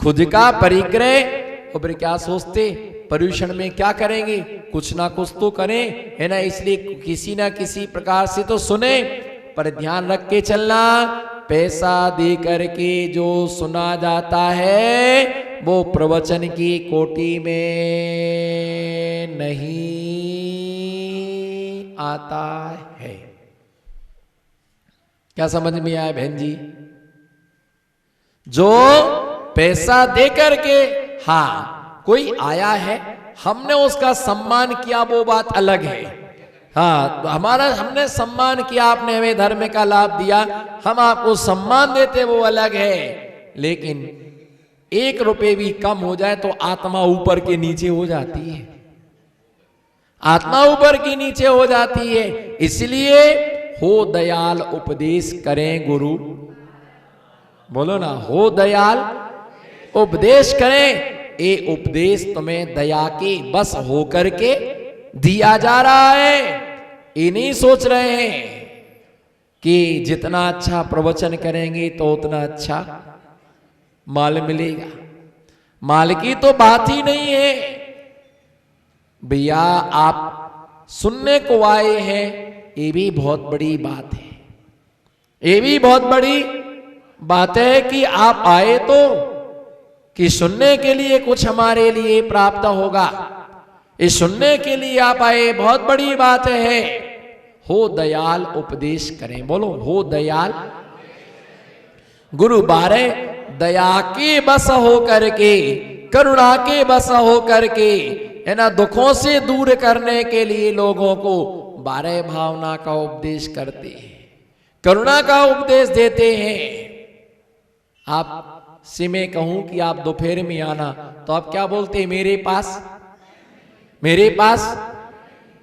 खुद का परिग्रह, और क्या सोचते पर्यूषण में क्या करेंगे, कुछ ना कुछ तो करें, है ना। इसलिए किसी ना किसी प्रकार से तो सुने, पर ध्यान रख के चलना, पैसा दे करके जो सुना जाता है वो प्रवचन की कोटि में नहीं आता है। क्या समझ में आया बहन जी? जो पैसा दे करके, हाँ कोई आया है, हमने उसका सम्मान किया, वो बात अलग है। हाँ, तो हमने सम्मान किया, आपने हमें धर्म का लाभ दिया, हम आपको सम्मान देते, वो अलग है। लेकिन 1 रुपए भी कम हो जाए तो आत्मा ऊपर के नीचे हो जाती है, आत्मा ऊपर की नीचे हो जाती है। इसलिए हो दयाल उपदेश करें गुरु, बोलो ना, हो दयाल उपदेश करें। ये उपदेश तुम्हें दया के बस होकर के दिया जा रहा है। ये नहीं सोच रहे हैं कि जितना अच्छा प्रवचन करेंगे तो उतना अच्छा माल मिलेगा। माल की तो बात ही नहीं है भैया, आप सुनने को आए हैं, ये भी बहुत बड़ी बात है। ये भी बहुत बड़ी बात है कि आप आए तो कि सुनने के लिए कुछ हमारे लिए प्राप्त होगा, इस सुनने के लिए आप आए, बहुत बड़ी बात है। हो दयाल उपदेश करें, बोलो हो दयाल। गुरु 12 दया के बस हो करके, करुणा के बस हो करके, है ना, दुखों से दूर करने के लिए लोगों को 12 भावना का उपदेश करते हैं, करुणा का उपदेश देते हैं। आप से मैं कहूं कि आप दोपहर में आना, तो आप क्या बोलते हैं? मेरे पास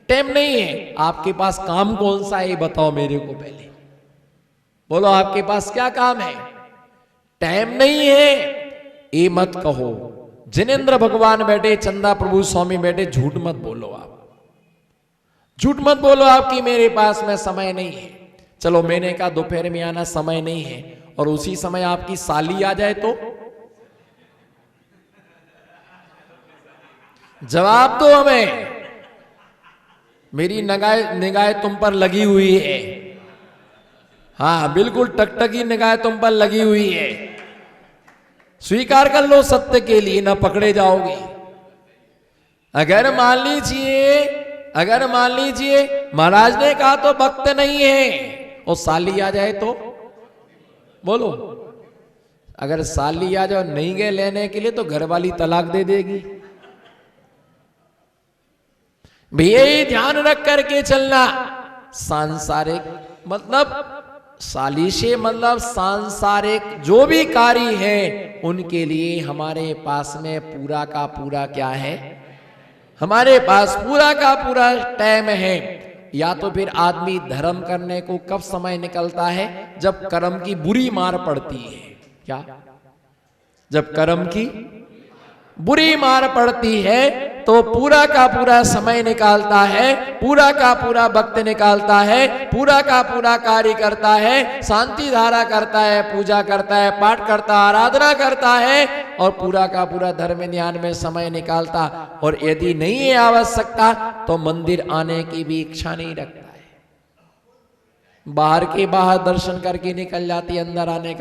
टाइम नहीं है। आपके पास काम कौन सा है बताओ मेरे को पहले, बोलो आपके पास क्या काम है? टाइम नहीं है, ये मत कहो। जिनेंद्र भगवान बैठे, चंदा प्रभु स्वामी बैठे, झूठ मत बोलो। आप झूठ मत बोलो आपकी मेरे पास में समय नहीं है। चलो मैंने कहा दोपहर में आना, समय नहीं है, और उसी समय आपकी साली आ जाए तो जवाब दो हमें। मेरी निगाह तुम पर लगी हुई है, हाँ बिल्कुल टकटकी निगाह तुम पर लगी हुई है। स्वीकार कर लो सत्य के लिए, ना पकड़े जाओगे। अगर मान लीजिए महाराज ने कहा तो वक्त नहीं है, और साली आ जाए तो बोलो। अगर साली आ जाओ नहीं गए लेने के लिए तो घर वाली तलाक दे देगी। भैया ये ध्यान रख करके चलना। सांसारिक मतलब सालिशे मतलब सांसारिक जो भी कार्य है उनके लिए हमारे पास में पूरा का पूरा क्या है, हमारे पास पूरा का पूरा टाइम है। या तो फिर आदमी धर्म करने को कब समय निकलता है? जब कर्म की बुरी मार पड़ती है। क्या? जब कर्म की बुरी मार पड़ती है तो पूरा का पूरा समय निकालता है, पूरा का पूरा वक्त निकालता है, पूरा का पूरा कार्य करता है, शांति धारा करता है, पूजा करता है, पाठ करता, आराधना करता है, और पूरा का पूरा धर्म ध्यान में समय निकालता। और यदि नहीं है आवश्यकता तो मंदिर आने की भी इच्छा नहीं रखता है, बाहर के बाहर दर्शन करके निकल जाती, अंदर आने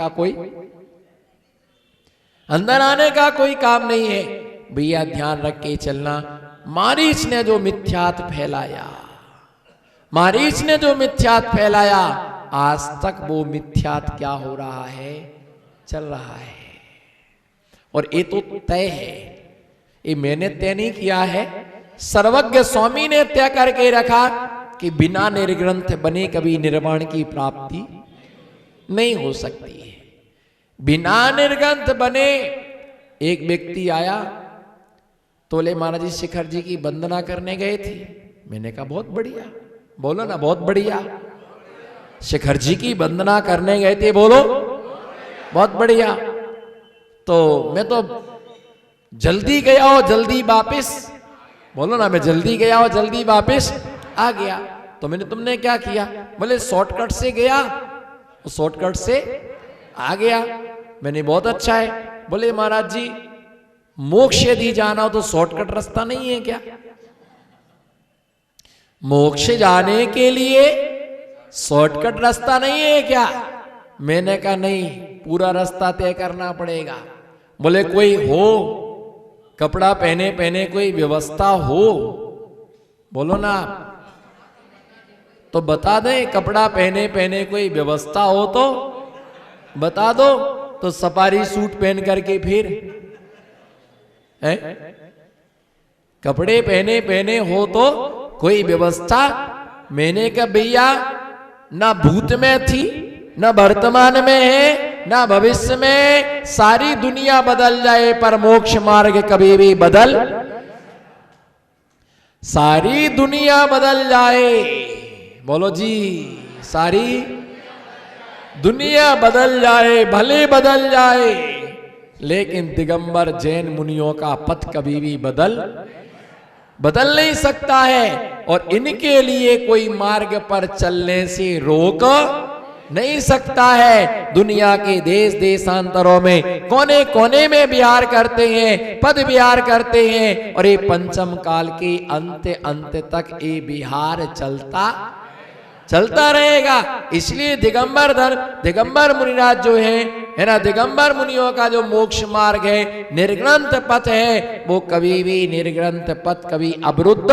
का कोई काम नहीं है। भैया ध्यान रख के चलना। मारीच ने जो मिथ्यात फैलाया, आज तक वो मिथ्यात क्या हो रहा है? चल रहा है। और ये तो तय है, ये मैंने तय नहीं किया है, सर्वज्ञ स्वामी ने तय करके रखा कि बिना निर्ग्रंथ बने कभी निर्वाण की प्राप्ति नहीं हो सकती है। बिना निर्ग्रंथ बने एक व्यक्ति आया, तोले महाराज जी शिखर जी की वंदना करने गए थे। मैंने कहा बहुत बढ़िया, बोलो ना बहुत बढ़िया। शिखर जी की वंदना करने गए थे, बोलो बहुत बढ़िया। तो मैं तो जल्दी गया और जल्दी वापिस, बोलो ना मैं जल्दी गया और जल्दी वापिस आ गया। तो तुमने क्या किया? बोले शॉर्टकट से गया, शॉर्टकट से आ गया। मैंने बहुत अच्छा है। बोले महाराज जी मोक्ष यदि जाना हो तो शॉर्टकट रास्ता नहीं है क्या? मोक्ष जाने के लिए शॉर्टकट रास्ता नहीं है क्या? मैंने कहा नहीं, पूरा रास्ता तय करना पड़ेगा। बोले कोई हो, कपड़ा पहने पहने कोई व्यवस्था हो, बोलो ना तो बता दें। कपड़ा पहने पहने कोई व्यवस्था हो तो बता दो, तो सफारी सूट पहन करके फिर है? कपड़े पहने पहने हो तो कोई व्यवस्था। मैंने कहा भैया ना भूत में थी, ना वर्तमान में है, ना भविष्य में। सारी दुनिया बदल जाए पर मोक्ष मार्ग कभी भी बदल, सारी दुनिया बदल जाए, बोलो जी, सारी दुनिया बदल जाए, भले बदल जाए, लेकिन दिगंबर जैन मुनियों का पथ कभी भी बदल नहीं सकता है। और इनके लिए कोई मार्ग पर चलने से रोक नहीं सकता है। दुनिया के देश देशांतरों में कोने कोने में विहार करते हैं, पद विहार करते हैं, और ये पंचम काल के अंत तक ये विहार चलता रहेगा। इसलिए दिगंबर मुनिराज जो है ना, दिगंबर मुनियों का जो मोक्ष मार्ग है, निर्ग्रंथ पथ है, वो कभी भी निर्ग्रंथ पथ कभी अवरुद्ध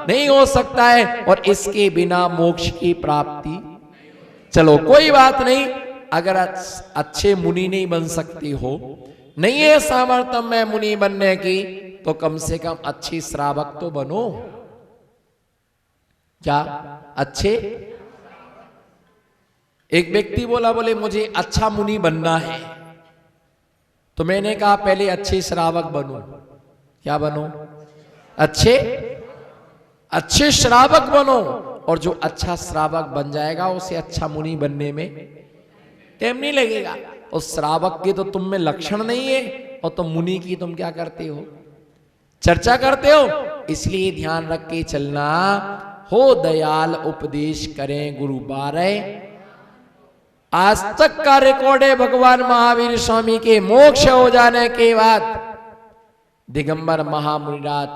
नहीं हो सकता है, और इसके बिना मोक्ष की प्राप्ति। चलो कोई बात नहीं, अगर अच्छे मुनि नहीं बन सकती हो, नहीं है सामर्थ्य में मुनि बनने की, तो कम से कम अच्छी श्रावक तो बनो। क्या अच्छे? एक व्यक्ति बोले मुझे अच्छा मुनि बनना है, तो मैंने कहा पहले अच्छे श्रावक बनो। क्या बनो? अच्छे श्रावक बनो, और जो अच्छा श्रावक बन जाएगा उसे अच्छा मुनि बनने में टाइम नहीं लगेगा। उस श्रावक के तो तुम में लक्षण नहीं है, और तुम मुनि की तुम क्या करते हो? चर्चा करते हो। इसलिए ध्यान रख के चलना। हो दयाल उपदेश करें गुरु 12। आज तक का रिकॉर्ड है भगवान महावीर स्वामी के मोक्ष हो जाने के बाद दिगंबर महामुनिराज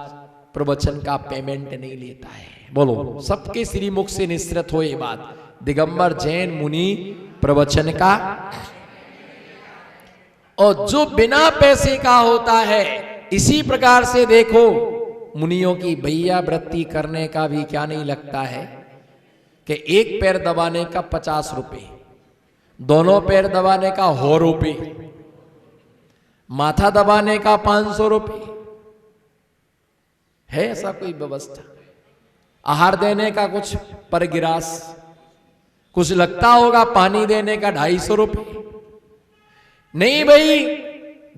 प्रवचन का पेमेंट नहीं लेता है। बोलो, सबके श्रीमुख से निश्चित हो ये बात, दिगंबर जैन मुनि प्रवचन का, और जो बिना पैसे का होता है। इसी प्रकार से देखो, मुनियों की भैया वृत्ति करने का भी क्या नहीं लगता है कि एक पैर दबाने का 50 रुपए, दोनों पैर दबाने का 100 रुपए, माथा दबाने का 500 रुपए। है ऐसा कोई व्यवस्था? आहार देने का कुछ पर गिरास कुछ लगता होगा, पानी देने का 250 रुपए। नहीं भाई,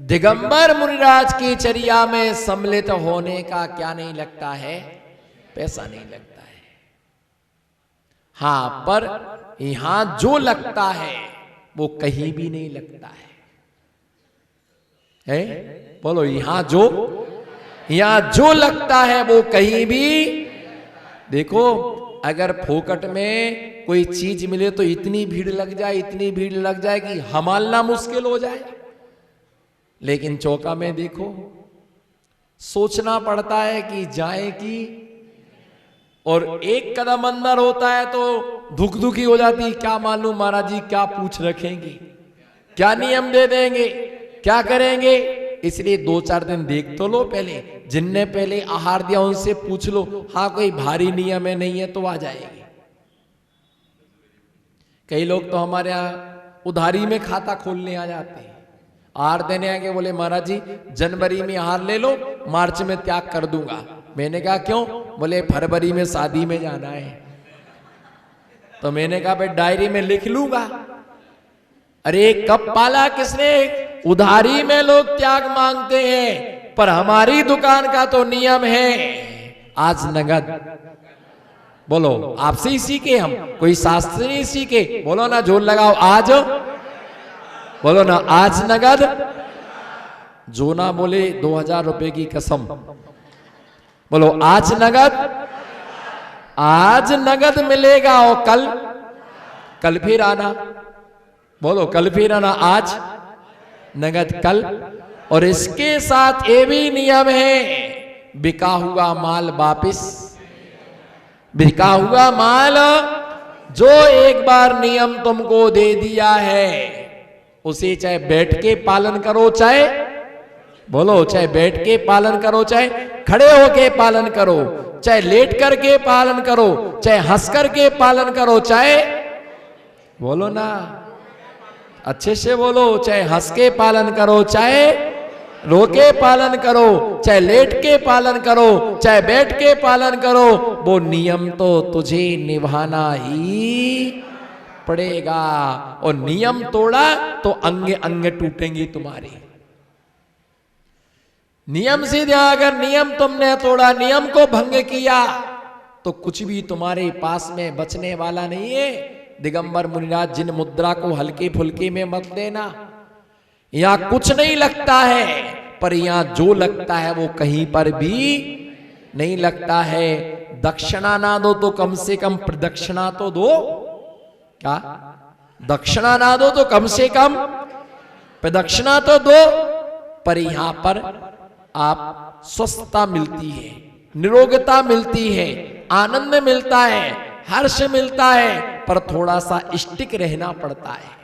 दिगंबर मुनिराज की चर्या में सम्मिलित होने का क्या नहीं लगता है? पैसा नहीं लगता है। हां, पर यहां जो लगता है वो कहीं भी नहीं लगता है? बोलो, यहां जो लगता है वो कहीं भी। देखो, अगर फोकट में कोई चीज मिले तो इतनी भीड़ लग जाए कि हमालना मुश्किल हो जाए। लेकिन चौका में देखो, सोचना पड़ता है कि जाए कि, और एक कदम अंदर होता है तो धुक धुकी हो जाती। क्या मालूम महाराज जी क्या पूछ रखेंगे, क्या नियम दे देंगे, क्या करेंगे। इसलिए 2-4 दिन देख तो लो पहले, जिनने पहले आहार दिया उनसे पूछ लो, हाँ कोई भारी नियम है नहीं है तो आ जाएगी। कई लोग तो हमारे यहाँ उधारी में खाता खोलने आ जाते हैं, आहार देने आके बोले महाराज जी जनवरी में आहार ले लो, मार्च में त्याग कर दूंगा। मैंने कहा क्यों? बोले फरवरी में शादी में जाना है। तो मैंने कहा भाई डायरी में लिख लूंगा। अरे कब पाला किसने? उधारी में लोग त्याग मांगते हैं, पर हमारी दुकान का तो नियम है आज नगद। बोलो, आपसे ही सीखे हम, कोई शास्त्र नहीं सीखे। बोलो ना, जोर लगाओ, आज बोलो ना, आज नगद। जो ना बोले 2000 रुपए की कसम। बोलो, आज नगद। आज नगद मिलेगा और कल फिर आना। बोलो कल फिर आना, आज नगद कल। और इसके साथ ये भी नियम है, बिका हुआ माल वापिस, बिका हुआ माल जो एक बार नियम तुमको दे दिया है उसे चाहे बैठ के पालन करो, चाहे बोलो चाहे बैठ के पालन करो, चाहे खड़े होके पालन करो, चाहे लेट करके पालन करो, चाहे हंस करके पालन करो, चाहे बोलो ना अच्छे से बोलो, चाहे हंस के पालन करो, चाहे रो के पालन करो, चाहे लेट के पालन करो, चाहे बैठ के पालन करो, वो नियम तो तुझे निभाना ही पड़ेगा। और नियम तोड़ा तो अंग अंग टूटेंगे तुम्हारे। नियम से अगर नियम तुमने तोड़ा, नियम को भंग किया तो कुछ भी तुम्हारे पास में बचने वाला नहीं है। दिगंबर मुनिराज जिन मुद्रा को हल्के फुल्के में मत लेना, यहां कुछ नहीं लगता है, पर यहां जो लगता है वो कहीं पर भी नहीं लगता है। दक्षिणा ना दो तो कम से कम प्रदक्षिणा तो दो। क्या दक्षिणा ना दो तो कम से कम प्रदक्षिणा तो दो। पर यहां पर आप स्वस्थता मिलती है, निरोगता मिलती है, आनंद मिलता है, हर्ष मिलता है, पर थोड़ा सा स्टिक रहना पड़ता है।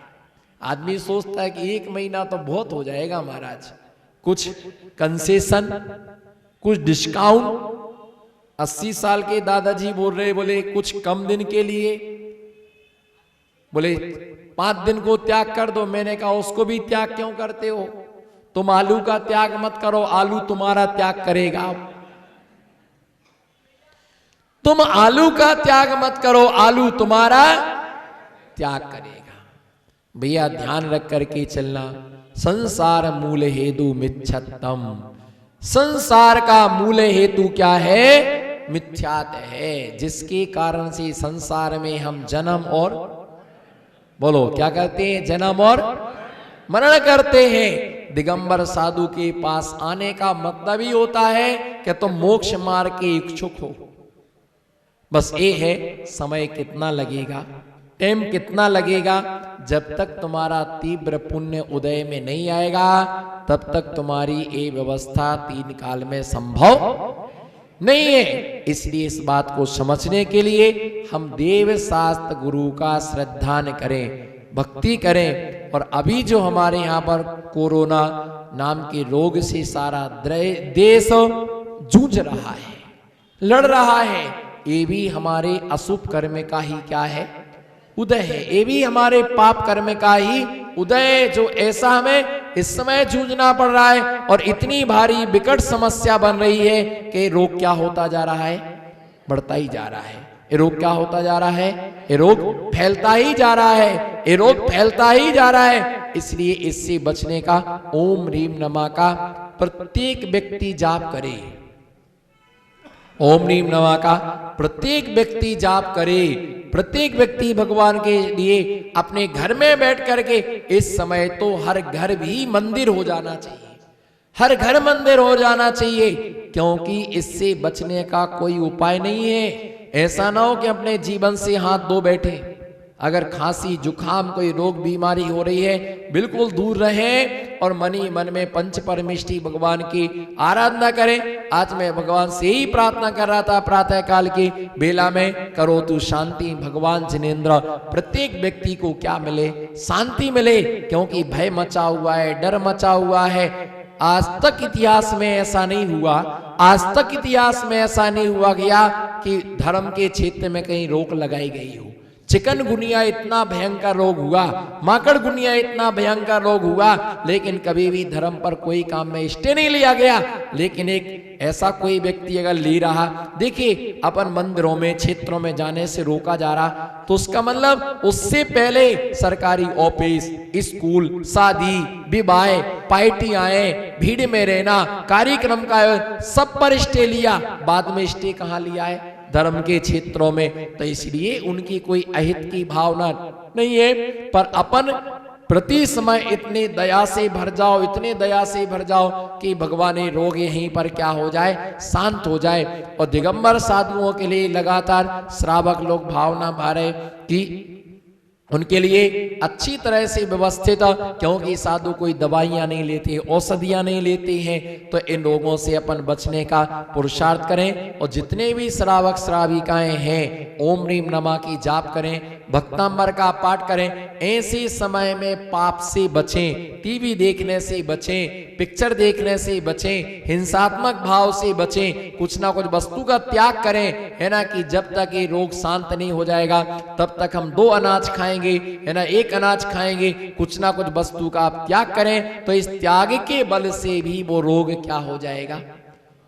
आदमी सोचता है कि 1 महीना तो बहुत हो जाएगा महाराज, कुछ कंसेशन, कुछ डिस्काउंट। 80 साल के दादाजी बोल रहे, बोले कुछ कम दिन के लिए, बोले 5 दिन को त्याग कर दो। मैंने कहा उसको भी त्याग क्यों करते हो? तुम आलू का त्याग मत करो, आलू तुम्हारा त्याग करेगा। तुम आलू का त्याग मत करो, आलू तुम्हारा त्याग करेगा। भैया ध्यान रख करके चलना। संसार मूल हेतु मिथ्यात्म, संसार का मूल हेतु क्या है? मिथ्यात है, जिसके कारण से संसार में हम जन्म और बोलो क्या करते हैं? जन्म और मरण करते हैं। दिगंबर साधु के पास आने का मतलब ही होता है कि तुम मोक्ष मार्ग के इच्छुक हो। बस ये है, समय कितना लगेगा, टाइम कितना लगेगा। जब तक तुम्हारा तीव्र पुण्य उदय में नहीं आएगा तब तक तुम्हारी ये व्यवस्था 3 काल में संभव नहीं है। इसलिए इस बात को समझने के लिए हम देव शास्त्र गुरु का श्रद्धान करें, भक्ति करें। और अभी जो हमारे यहाँ पर कोरोना नाम के रोग से सारा देश जूझ रहा है, लड़ रहा है, ये भी हमारे अशुभ कर्म का ही क्या है? उदय है। ये भी हमारे पाप कर्म का ही उदय, जो ऐसा हमें इस समय जूझना पड़ रहा है। और इतनी भारी विकट समस्या बन रही है कि रोग क्या होता जा रहा है? बढ़ता ही जा रहा है। ये रोग क्या होता जा रहा है? ये रोग फैलता ही जा रहा है, ये रोग फैलता ही जा रहा है। इसलिए इससे बचने का ओम ह्रीम नमः का प्रत्येक व्यक्ति जाप करे। ओम ह्रीम नमः का प्रत्येक व्यक्ति जाप करे। प्रत्येक व्यक्ति भगवान के लिए अपने घर में बैठ करके, इस समय तो हर घर भी मंदिर हो जाना चाहिए, हर घर मंदिर हो जाना चाहिए, क्योंकि इससे बचने का कोई उपाय नहीं है। ऐसा ना हो कि अपने जीवन से हाथ धो बैठे। अगर खांसी जुखाम कोई रोग बीमारी हो रही है, बिल्कुल दूर रहें और मन ही मन में पंच परमेष्टि भगवान की आराधना करें। आज मैं भगवान से ही प्रार्थना कर रहा था प्रातः काल की बेला में, करो तू शांति। भगवान जिनेन्द्र प्रत्येक व्यक्ति को क्या मिले? शांति मिले, क्योंकि भय मचा हुआ है, डर मचा हुआ है। आज तक इतिहास में ऐसा नहीं हुआ, आज तक इतिहास में ऐसा नहीं हुआ गया कि धर्म के क्षेत्र में कहीं रोक लगाई गई हो। चिकनगुनिया इतना भयंकर रोग हुआ, माकड़गुनिया इतना भयंकर रोग हुआ, लेकिन कभी भी धर्म पर कोई काम में स्टे नहीं लिया गया। लेकिन एक ऐसा कोई व्यक्ति अगर ले रहा, देखिए अपन मंदिरों में क्षेत्रों में जाने से रोका जा रहा, तो उसका मतलब उससे पहले सरकारी ऑफिस, स्कूल, शादी, विवाह, पार्टियां, भीड़ में रहना, कार्यक्रम का सब पर स्टे लिया। बाद में स्टे कहाँ लिया है? धर्म के क्षेत्रों में। तो इसलिए उनकी कोई अहित की भावना नहीं है, पर अपन प्रति समय इतने दया से भर जाओ, इतने दया से भर जाओ कि भगवान रोग यहीं पर क्या हो जाए, शांत हो जाए। और दिगंबर साधुओं के लिए लगातार श्रावक लोग भावना भा रहे कि उनके लिए अच्छी तरह से व्यवस्थित, क्योंकि साधु कोई दवाइयां नहीं लेते, औषधियां नहीं लेते हैं, तो इन रोगों से अपन बचने का पुरुषार्थ करें। और जितने भी श्रावक श्राविकाएं हैं ओम ह्रीम नमः की जाप करें, भक्तांबर का पाठ करें। ऐसे समय में पाप से बचें, टीवी देखने से बचें, पिक्चर देखने से बचें, हिंसात्मक भाव से बचें, कुछ ना कुछ वस्तु का त्याग करें, है ना, कि जब तक ये रोग शांत नहीं हो जाएगा तब तक हम 2 अनाज खाएंगे, है ना, 1 अनाज खाएंगे, कुछ ना कुछ वस्तु का आप त्याग करें तो इस त्याग के बल से भी वो रोग क्या हो जाएगा।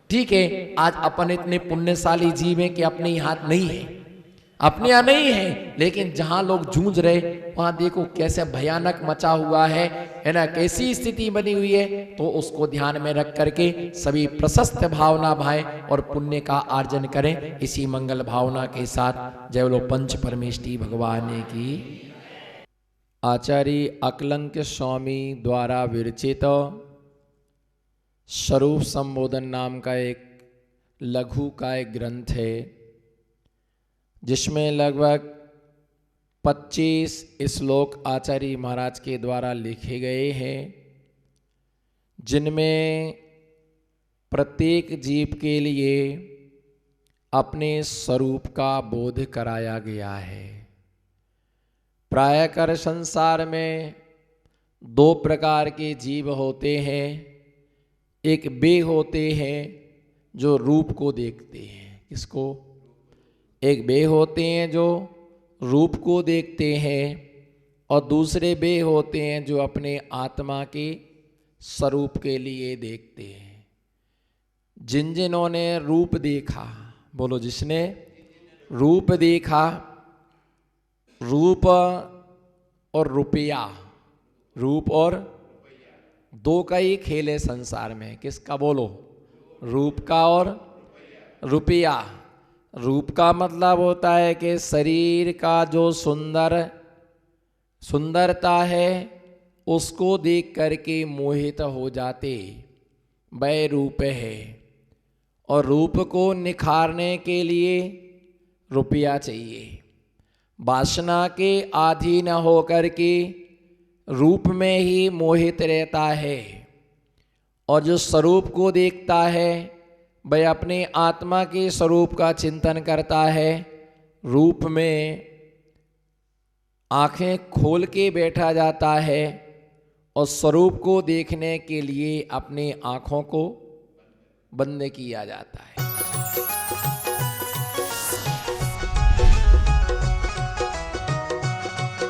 ठीक है, आज अपन इतने पुण्यशाली जीव हैं कि अपने ही हाथ नहीं है, अपने यहाँ नहीं है, लेकिन जहां लोग जूझ रहे वहां देखो कैसे भयानक मचा हुआ है ना, कैसी स्थिति बनी हुई है। तो उसको ध्यान में रख करके सभी प्रशस्त भावना भाएं और पुण्य का अर्जन करें। इसी मंगल भावना के साथ जय बोलो पंच परमेष्टि भगवान की। आचार्य अकलंक स्वामी द्वारा विरचित स्वरूप संबोधन नाम का एक लघु का एक ग्रंथ है, जिसमें लगभग 25 श्लोक आचार्य महाराज के द्वारा लिखे गए हैं, जिनमें प्रत्येक जीव के लिए अपने स्वरूप का बोध कराया गया है। प्रायकर संसार में 2 प्रकार के जीव होते हैं। एक वे होते हैं जो रूप को देखते हैं, किसको? एक वे होते हैं जो रूप को देखते हैं, और दूसरे वे होते हैं जो अपने आत्मा के स्वरूप के लिए देखते हैं। जिन्होंने रूप देखा, बोलो जिसने रूप देखा, रूप और रुपया, रूप और 2 का ही खेल है संसार में, किसका? बोलो रूप का और रुपया। रूप का मतलब होता है कि शरीर का जो सुंदरता है उसको देख करके मोहित हो जाते, वह रूप है। और रूप को निखारने के लिए रुपया चाहिए। वासना के अधीन होकर के रूप में ही मोहित रहता है, और जो स्वरूप को देखता है वह अपने आत्मा के स्वरूप का चिंतन करता है। रूप में आंखें खोल के बैठा जाता है और स्वरूप को देखने के लिए अपनी आँखों को बंद किया जाता है।